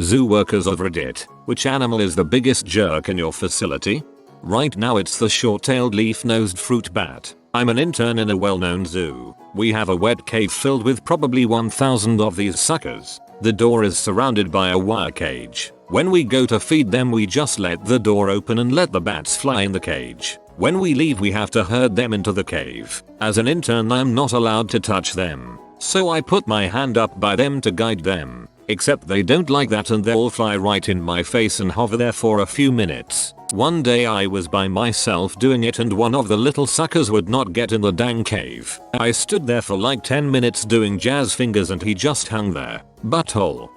Zoo workers of Reddit, which animal is the biggest jerk in your facility? Right now it's the short-tailed leaf-nosed fruit bat. I'm an intern in a well-known zoo. We have a wet cave filled with probably 1,000 of these suckers. The door is surrounded by a wire cage. When we go to feed them we just let the door open and let the bats fly in the cage. When we leave we have to herd them into the cave. As an intern I'm not allowed to touch them. So I put my hand up by them to guide them. Except they don't like that and they'll fly right in my face and hover there for a few minutes. One day I was by myself doing it and one of the little suckers would not get in the dang cave. I stood there for like 10 minutes doing jazz fingers and he just hung there. Butthole.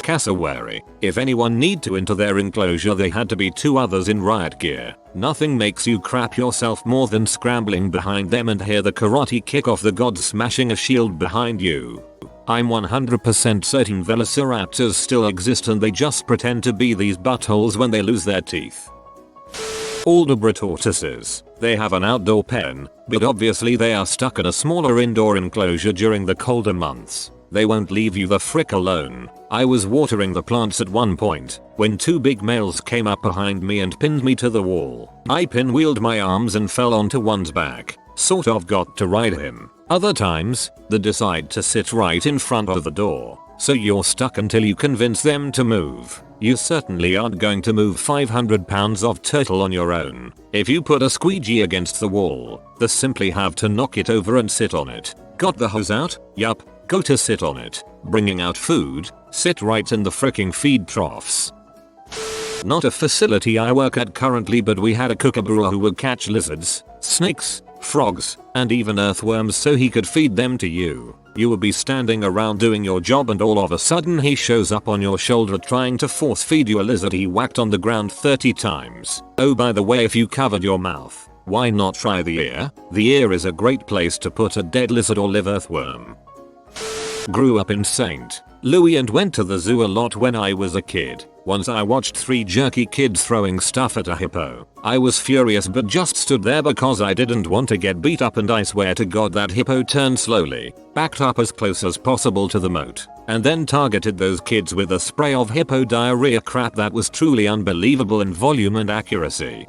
Cassowary. If anyone need to enter their enclosure they had to be 2 others in riot gear. Nothing makes you crap yourself more than scrambling behind them and hear the karate kick off the god smashing a shield behind you. I'm 100% certain velociraptors still exist and they just pretend to be these buttholes when they lose their teeth. Aldabra tortoises. They have an outdoor pen, but obviously they are stuck in a smaller indoor enclosure during the colder months. They won't leave you the frick alone. I was watering the plants at one point when 2 big males came up behind me and pinned me to the wall. I pinwheeled my arms and fell onto one's back. Sort of got to ride him. Other times, they decide to sit right in front of the door. So you're stuck until you convince them to move. You certainly aren't going to move 500 pounds of turtle on your own. If you put a squeegee against the wall, they simply have to knock it over and sit on it. Got the hose out? Yup. Go to sit on it. Bringing out food? Sit right in the fricking feed troughs. Not a facility I work at currently, but we had a kookaburra who would catch lizards, snakes, frogs, and even earthworms so he could feed them to you. You would be standing around doing your job and all of a sudden he shows up on your shoulder trying to force feed you a lizard he whacked on the ground 30 times. Oh, by the way, if you covered your mouth, why not try the ear? The ear is a great place to put a dead lizard or live earthworm. Grew up in St. Louis and went to the zoo a lot when I was a kid. Once I watched 3 jerky kids throwing stuff at a hippo. I was furious but just stood there because I didn't want to get beat up, and I swear to God that hippo turned slowly, backed up as close as possible to the moat, and then targeted those kids with a spray of hippo diarrhea crap that was truly unbelievable in volume and accuracy.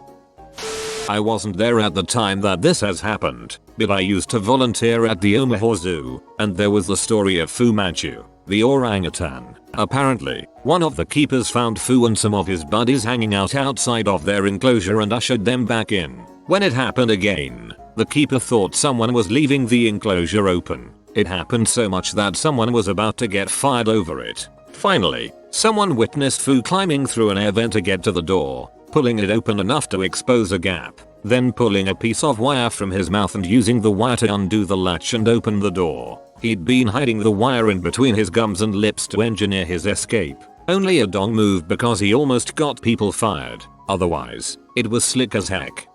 I wasn't there at the time that this has happened, but I used to volunteer at the Omaha Zoo, and there was the story of Fu Manchu, the orangutan. Apparently, one of the keepers found Fu and some of his buddies hanging out outside of their enclosure and ushered them back in. When it happened again, the keeper thought someone was leaving the enclosure open. It happened so much that someone was about to get fired over it. Finally, someone witnessed Fu climbing through an air vent to get to the door, pulling it open enough to expose a gap, then pulling a piece of wire from his mouth and using the wire to undo the latch and open the door. He'd been hiding the wire in between his gums and lips to engineer his escape. Only a dong move because he almost got people fired. Otherwise, it was slick as heck.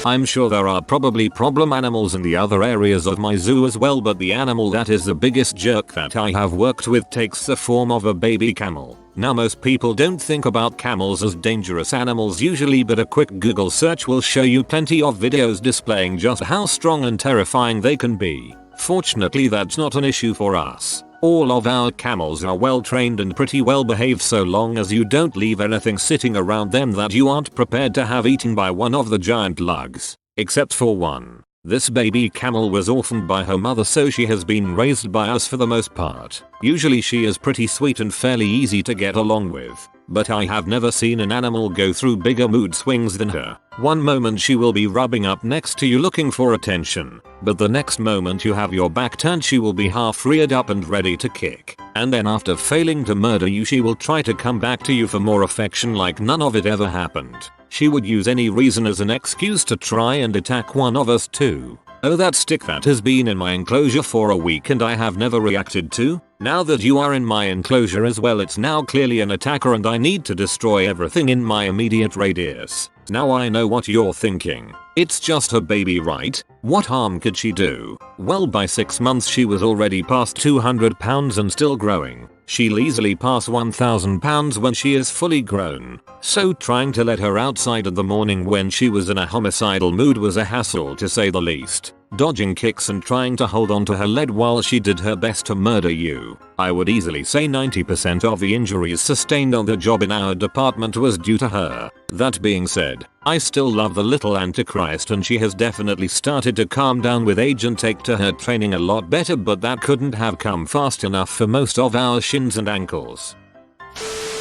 I'm sure there are probably problem animals in the other areas of my zoo as well, but the animal that is the biggest jerk that I have worked with takes the form of a baby camel. Now most people don't think about camels as dangerous animals usually, but a quick Google search will show you plenty of videos displaying just how strong and terrifying they can be. Fortunately that's not an issue for us. All of our camels are well trained and pretty well behaved so long as you don't leave anything sitting around them that you aren't prepared to have eaten by one of the giant lugs. Except for one. This baby camel was orphaned by her mother, so she has been raised by us for the most part. Usually she is pretty sweet and fairly easy to get along with. But I have never seen an animal go through bigger mood swings than her. One moment she will be rubbing up next to you looking for attention, but the next moment you have your back turned she will be half reared up and ready to kick. And then after failing to murder you she will try to come back to you for more affection like none of it ever happened. She would use any reason as an excuse to try and attack one of us too. Oh, that stick that has been in my enclosure for a week and I have never reacted to? Now that you are in my enclosure as well, it's now clearly an attacker and I need to destroy everything in my immediate radius. Now I know what you're thinking. It's just a baby, right? What harm could she do? Well, by 6 months she was already past 200 pounds and still growing. She'll easily pass 1,000 pounds when she is fully grown. So trying to let her outside in the morning when she was in a homicidal mood was a hassle to say the least. dodging kicks and trying to hold onto her leg while she did her best to murder you. I would easily say 90% of the injuries sustained on the job in our department was due to her. That being said, I still love the little Antichrist and she has definitely started to calm down with age and take to her training a lot better, but that couldn't have come fast enough for most of our shins and ankles.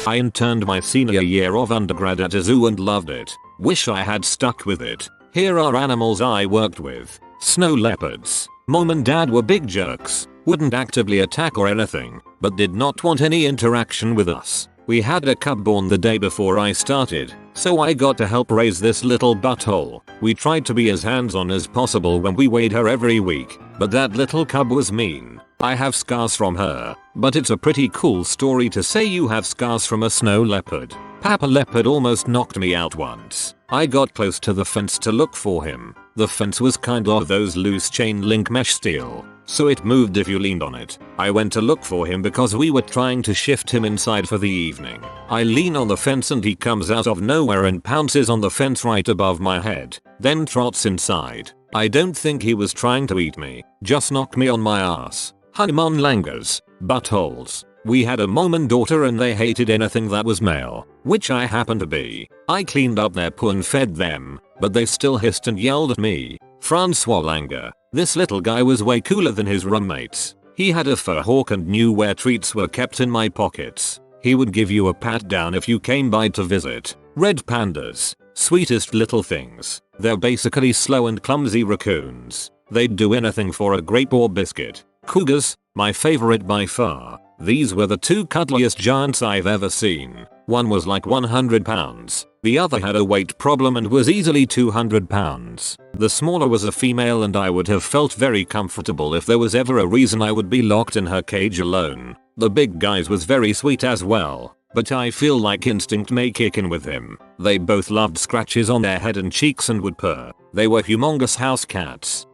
I interned my senior year of undergrad at a zoo and loved it. Wish I had stuck with it. Here are animals I worked with. Snow leopards. Mom and dad were big jerks. Wouldn't actively attack or anything, but did not want any interaction with us. We had a cub born the day before I started, so I got to help raise this little butthole. We tried to be as hands-on as possible when we weighed her every week, but that little cub was mean. I have scars from her, but it's a pretty cool story to say you have scars from a snow leopard. Papa leopard almost knocked me out once. I got close to the fence to look for him. The fence was kind of those loose chain link mesh steel, so it moved if you leaned on it. I went to look for him because we were trying to shift him inside for the evening. I lean on the fence and he comes out of nowhere and pounces on the fence right above my head, then trots inside. I don't think he was trying to eat me, just knock me on my ass. Hanuman langurs, buttholes. We had a mom and daughter and they hated anything that was male, which I happened to be. I cleaned up their poo and fed them, but they still hissed and yelled at me. Francois Langer. This little guy was way cooler than his roommates. He had a fur hawk and knew where treats were kept in my pockets. He would give you a pat down if you came by to visit. Red pandas. Sweetest little things. They're basically slow and clumsy raccoons. They'd do anything for a grape or biscuit. Cougars. My favorite by far. These were the two cuddliest giants I've ever seen. One was like 100 pounds. The other had a weight problem and was easily 200 pounds. The smaller was a female and I would have felt very comfortable if there was ever a reason I would be locked in her cage alone. The big guys was very sweet as well, but I feel like instinct may kick in with him. They both loved scratches on their head and cheeks and would purr. They were humongous house cats.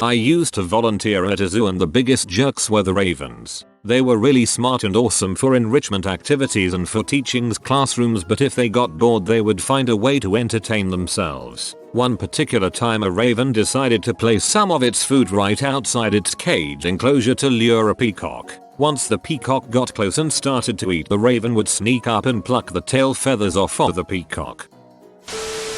I used to volunteer at a zoo and the biggest jerks were the ravens. They were really smart and awesome for enrichment activities and for teaching classrooms, but if they got bored they would find a way to entertain themselves. One particular time a raven decided to place some of its food right outside its cage enclosure to lure a peacock. Once the peacock got close and started to eat, the raven would sneak up and pluck the tail feathers off of the peacock.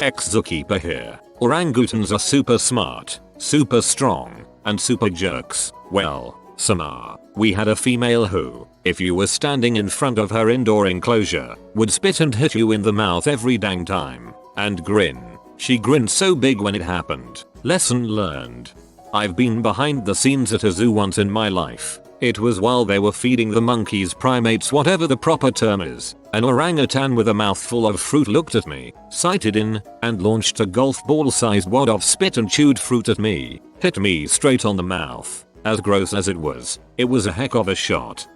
Ex-zookeeper here. Orangutans are super smart, super strong, and super jerks. Well, some are. We had a female who, if you were standing in front of her indoor enclosure, would spit and hit you in the mouth every dang time. And grin. She grinned so big when it happened. Lesson learned. I've been behind the scenes at a zoo once in my life. It was while they were feeding the monkeys, primates, whatever the proper term is. An orangutan with a mouthful of fruit looked at me, sighted in, and launched a golf ball sized wad of spit and chewed fruit at me. Hit me straight on the mouth. As gross as it was a heck of a shot.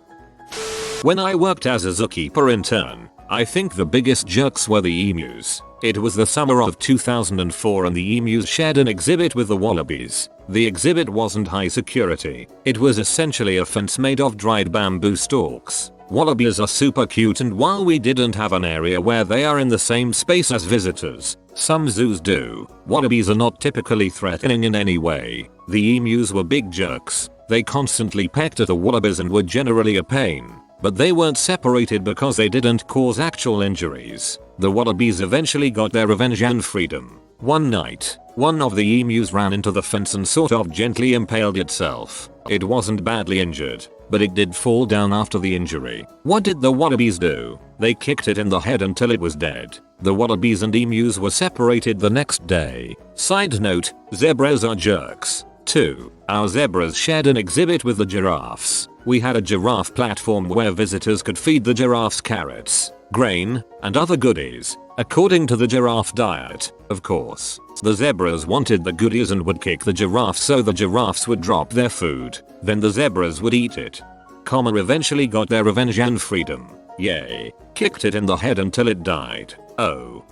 When I worked as a zookeeper intern, I think the biggest jerks were the emus. It was the summer of 2004 and the emus shared an exhibit with the wallabies. The exhibit wasn't high security. It was essentially a fence made of dried bamboo stalks. Wallabies are super cute, and while we didn't have an area where they are in the same space as visitors, some zoos do, wallabies are not typically threatening in any way. The emus were big jerks. They constantly pecked at the wallabies and were generally a pain. But they weren't separated because they didn't cause actual injuries. The wallabies eventually got their revenge and freedom. One night, one of the emus ran into the fence and sort of gently impaled itself. It wasn't badly injured, but it did fall down after the injury. What did the wallabies do? They kicked it in the head until it was dead. The wallabies and emus were separated the next day. Side note, zebras are jerks. 2. Our zebras shared an exhibit with the giraffes. We had a giraffe platform where visitors could feed the giraffes carrots, grain, and other goodies, according to the giraffe diet, of course. The zebras wanted the goodies and would kick the giraffes, so the giraffes would drop their food. Then the zebras would eat it. Eventually got their revenge and freedom. Yay. Kicked it in the head until it died. Oh.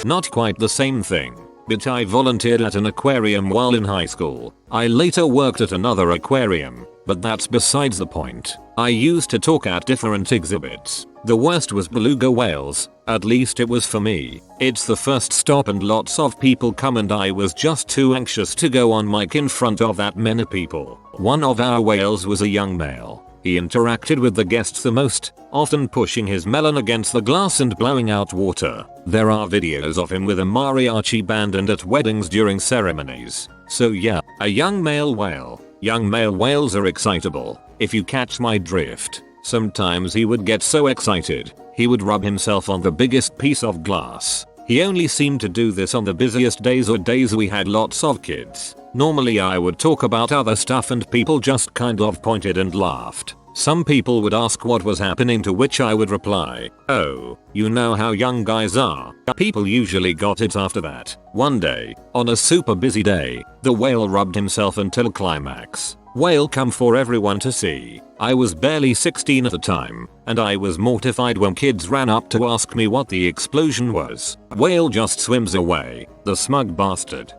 Not quite the same thing, but I volunteered at an aquarium while in high school. I later worked at another aquarium, but that's besides the point. I used to talk at different exhibits. The worst was beluga whales, at least it was for me. It's the first stop and lots of people come and I was just too anxious to go on mic in front of that many people. One of our whales was a young male. He interacted with the guests the most, often pushing his melon against the glass and blowing out water. There are videos of him with a mariachi band and at weddings during ceremonies. So yeah, a young male whale. Young male whales are excitable, if you catch my drift. Sometimes he would get so excited, he would rub himself on the biggest piece of glass. He only seemed to do this on the busiest days or days we had lots of kids. Normally I would talk about other stuff and people just kind of pointed and laughed. Some people would ask what was happening, to which I would reply, "Oh, you know how young guys are." People usually got it after that. One day, on a super busy day, the whale rubbed himself until climax. Whale come for everyone to see. I was barely 16 at the time, and I was mortified when kids ran up to ask me what the explosion was. Whale just swims away, the smug bastard.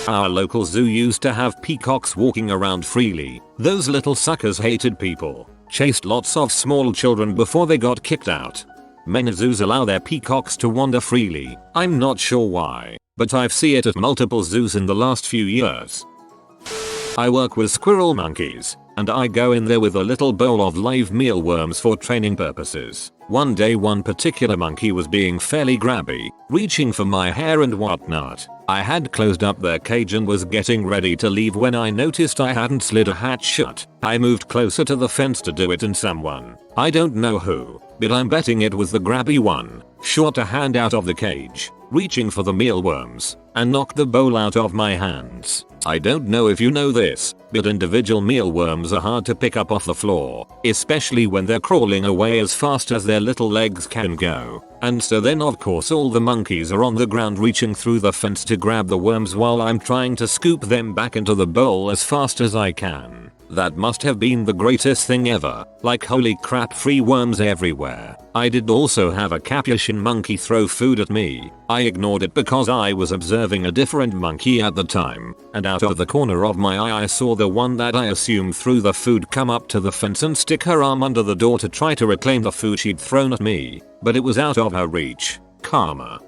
Our local zoo used to have peacocks walking around freely. Those little suckers hated people, chased lots of small children before they got kicked out. Many zoos allow their peacocks to wander freely. I'm not sure why, but I've seen it at multiple zoos in the last few years. I work with squirrel monkeys, and I go in there with a little bowl of live mealworms for training purposes. One day one particular monkey was being fairly grabby, reaching for my hair and whatnot. I had closed up their cage and was getting ready to leave when I noticed I hadn't slid a hatch shut. I moved closer to the fence to do it, and someone, I don't know who, but I'm betting it was the grabby one, shot a hand out of the cage, reaching for the mealworms, and knocked the bowl out of my hands. I don't know if you know this, but individual mealworms are hard to pick up off the floor, especially when they're crawling away as fast as their little legs can go. And so then of course all the monkeys are on the ground reaching through the fence to grab the worms while I'm trying to scoop them back into the bowl as fast as I can. That must have been the greatest thing ever. Like holy crap, free worms everywhere. I did also have a Capuchin monkey throw food at me. I ignored it because I was observing a different monkey at the time, and out of the corner of my eye I saw the one that I assumed threw the food come up to the fence and stick her arm under the door to try to reclaim the food she'd thrown at me, but it was out of her reach. Karma.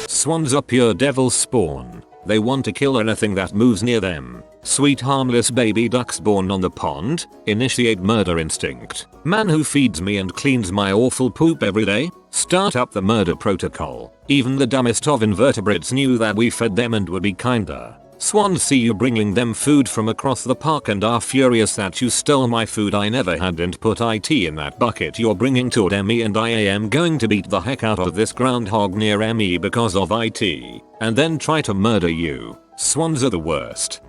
Swans are pure devil's spawn. They want to kill anything that moves near them. Sweet harmless baby ducks born on the pond initiate murder instinct. Man who feeds me and cleans my awful poop every day, start up the murder protocol. Even the dumbest of invertebrates knew that we fed them and would be kinder. Swans see you bringing them food from across the park and are furious that you stole my food I never had and put it in that bucket you're bringing toward me, and I am going to beat the heck out of this groundhog near me because of it, and then try to murder you. Swans are the worst.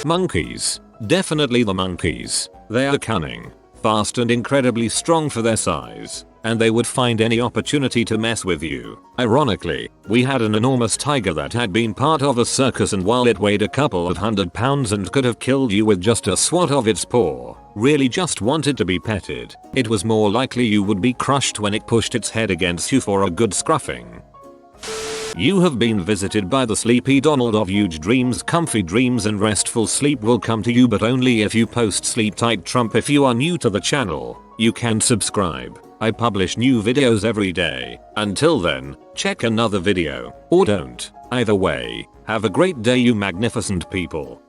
Monkeys. Definitely the monkeys. They are cunning, fast and incredibly strong for their size, and they would find any opportunity to mess with you. Ironically, we had an enormous tiger that had been part of a circus, and while it weighed a couple of 100 pounds and could have killed you with just a swat of its paw, really just wanted to be petted, it was more likely you would be crushed when it pushed its head against you for a good scruffing. You have been visited by the sleepy Donald of huge dreams. Comfy dreams and restful sleep will come to you, but only if you post sleep tight Trump. If you are new to the channel, you can subscribe. I publish new videos every day. Until then, check another video, or don't. Either way, have a great day you magnificent people.